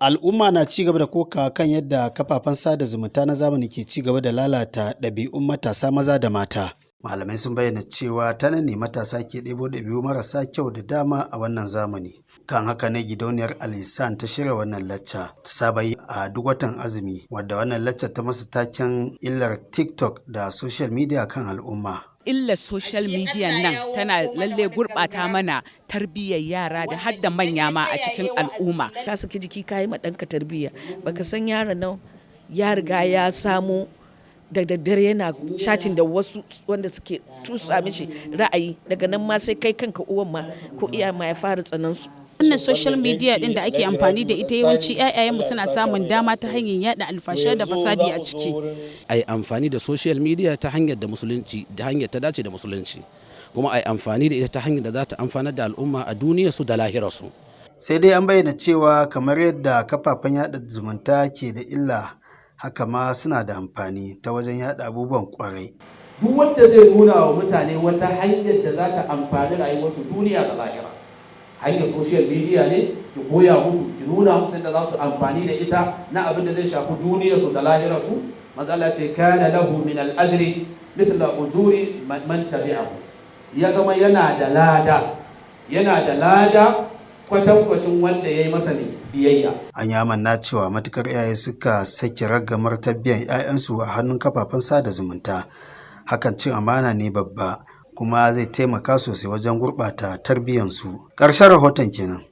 Al'umma na ci gaba da kokawa kan yadda kafafen sada zumunta na zamani ke ci gaba da lalata ɗabi'un matasa maza da mata. Malamai sun bayyana cewa ta nan ne matasa ke ɗebo ɗabi'u marasa kyau da dama a wannan zamani. Kan haka ne gidauniyar Al-Ihsan ta shirya wannan lacca ta saba yi a duk watan azumi, wadda wannan lacca ta masa taken illar TikTok da social media kan al'umma. Illar social media nan tana lalle gurɓata mana tarbiyyar yara da har da manya ma a cikin al'umma. Ka saki jiki ka yi ma ɗanka tarbiyya, baka san yaron nan ya riga ya samu da daddare yana chatting da wasu wanda suke tusa mishi ra'ayi, daga nan ma sai kai kanka uwan ma ko iyayen ma ya fara tsanan su. Wannan social media din da ake amfani da ita yawanci ƴaƴayenmu suna samun dama ta hanyar yada alfasha da fasadi a ciki. Ai amfani da social media ta hanyar da musulunci, da hanyar ta dace da musulunci, kuma ai amfani da ita ta hanyar da za ta amfanar da al'umma a duniyar su da lahirar su. Sai dai an bayyana cewa kamar yadda kafafen yada zumunta ke da illa, haka ma suna da amfani ta wajen yada abubuwan kwarai. Duk wanda zai nuna wa mutane wata hanyar da za ta amfani rayuwarsu duniya da lahira, hanyar social media ne, ki koya musu, ki nuna musu yadda za su amfani da ita na abin da zai shafi duniyarsu da lahirarsu. Matsala ce kana lahu min al-ajri mithla ujuri man tabi'ahu, ya zama yana da lada kwatankwacin wanda ya yi masa ne biyayya. An yi amanna cewa matukar iyaye suka saki ragamar tarbiyyar 'ya'yansu a hannun kafafen sada zumunta, hakan cin amana ne babba, kuma zai taimaka sosai wajen gurɓata tarbiyyarsu. Ƙarshen rahoton kenan.